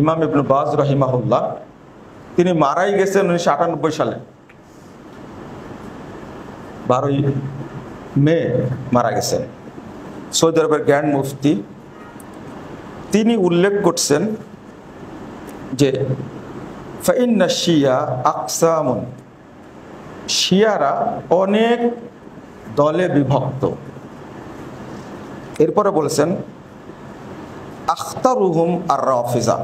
ইমাম ইবনে বাজ রাহিমাহুল্লাহ, তিনি মারাই গেছেন 1998 সালে, 12ই মে মারা গেছেন। সৌদি আরবের গ্র্যান্ড মুফতি তিনি উল্লেখ করছেন যে ফাইন্না শিয়া আকসামুন, শিয়ারা অনেক দলে বিভক্ত। এরপরে বলছেন আখতারুহুম আর রাফিজা,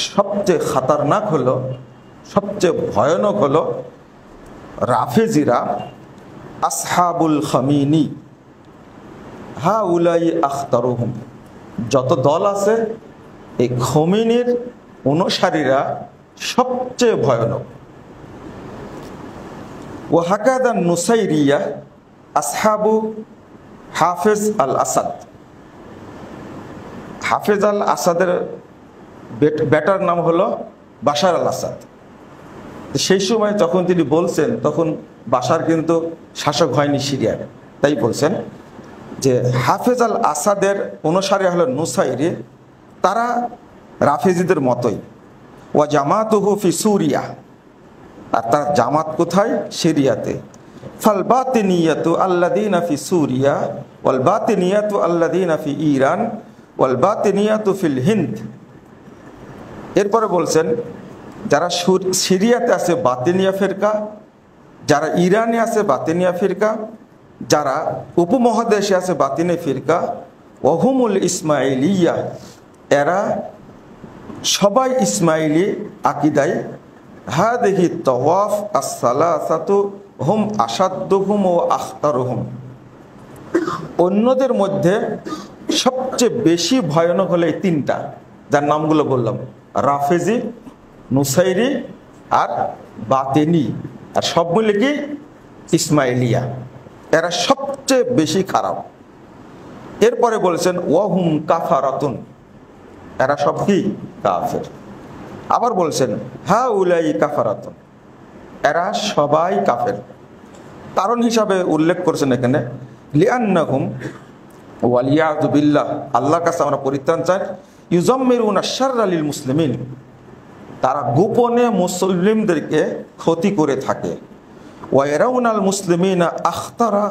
সবচেয়ে খাতারনাক হলো, সবচেয়ে ভয়ানক হলো রাফিজিরা। আসহাবুল খামিনি হা উলাই আখতারুহুম, যত দল আছে এই খমিনির অনুসারীরা সবচেয়ে ভয়ানক। ওয়াহাকাদা নুসাইরিয়া আসহাবু হাফেজ আল আসাদ, হাফেজ আল আসাদের বেটার নাম হলো বাশার আল আসাদ। সেই সময় যখন তিনি বলছেন তখন বাশার কিন্তু শাসক হয়নি সিরিয়ার, তাই বলছেন যে হাফেজ আল আসাদের অনুসারী হলো নুসাইরি, তারা রাফেজিদের মতোই। ওয়া জামাতুহু ফি সুরিয়া, আর তার জামাত কোথায়? সিরিয়াতে। ফাল বাতিনিয়াতু আল্লাযীনা ফি সুরিয়া ওয়াল বাতিনিয়াতু আল্লাযীনা ফি ইরান ওয়াল বাতিনিয়াতু ফিল হিন্দ। এরপরে বলছেন যারা সিরিয়াতে আছে বাতিনিয়া ফিরকা, যারা ইরানে আছে বাতিনিয়া ফিরকা, যারা উপমহাদেশে আছে বাতিনি ফিরকা। ওহুমুল ইসমাইলিয়া, এরা সবাই ইসমাইলি আকিদাই। হাদিহি তাওয়াফ as-সালাসাতু হুম আসাদ্দুহুম ও আখতারুহুম, অন্যদের মধ্যে সবচেয়ে বেশি ভয়ানক হলো এই তিনটা, যার নামগুলো বললাম, রাফেজি, নুসাইরি আর বাতিনি, আর সব মিলে কি ইসমাইলিয়া, এরা সবচেয়ে বেশি খারাপ। এরপরে বলেছেন ওয়াহুম কাফারাতুন, এরা সব কি কাফের। আবার বলছেন হা উলাই কাফারাতুন, এরা সবাই কাফের। কারণ হিসাবে উল্লেখ করছেন এখানে লিআন্নাহুম ওয়ালিয়াযু বিল্লাহ, আল্লাহর কাছে আমরা পরিত্রাণ চাই, ইউজাম্মিরুনা শাররা লিল মুসলিমিন, তারা গোপনে মুসলিমদেরকে ক্ষতি করে থাকে। ওয়া ইয়ারাউনাল মুসলিমিনা আখতারা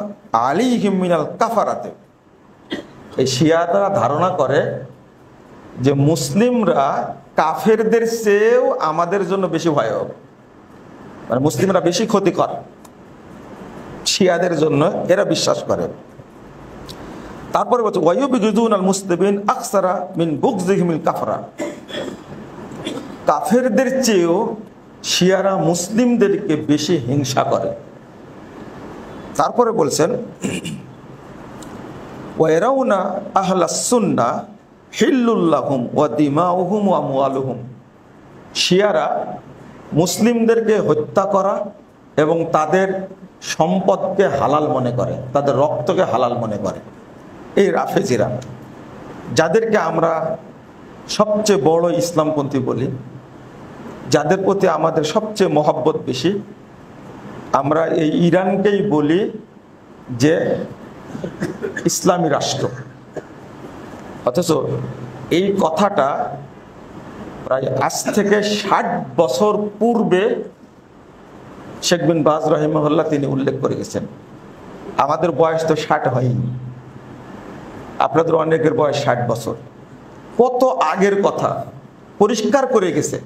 আলাইহিম মিনাল কাফারাতে, এই শিয়ারা ধারণা করে যে মুসলিমরা কাফেরদের চেয়েও আমাদের জন্য বেশি ভয়াবহ, মানে মুসলিমরা বেশি ক্ষতিকর শিয়াদের জন্য, এরা বিশ্বাস করে। তারপরে বলছে ওয়ায়ুবিগুজুনাল মুসলিমিন আকসারা মিন বুগযিহিমিল কাফরা, কাফেরদের চেয়েও শিয়ারা মুসলিমদেরকে বেশি হিংসা করে। তারপরে বলছেন ওয়ারাউনা আহলাস সুন্নাহ হিল্লুল লাহুম ওয়া দিমাউহুম ওয়া আমওয়ালুহুম, শিয়ারা মুসলিমদেরকে হত্যা করা এবং তাদের সম্পদকে হালাল মনে করে, তাদের রক্তকে হালাল মনে করে। এই রাফেজিরা, যাদেরকে আমরা সবচেয়ে বড় ইসলামপন্থী বলি, যাদের প্রতি আমাদের সবচেয়ে মহব্বত বেশি, আমরা এই ইরানকেই বলি যে ইসলামী রাষ্ট্র। অথচ এই কথাটা প্রায় আজ থেকে 60 বছর পূর্বে শেখ বিন বাজ রাহিমাহুল্লাহ তিনি উল্লেখ করে গেছেন। আমাদের বয়স তো 60 হয়নি, আপনাদের অনেকের বয়স 60 বছর। কত আগের কথা পরিষ্কার করে গেছে।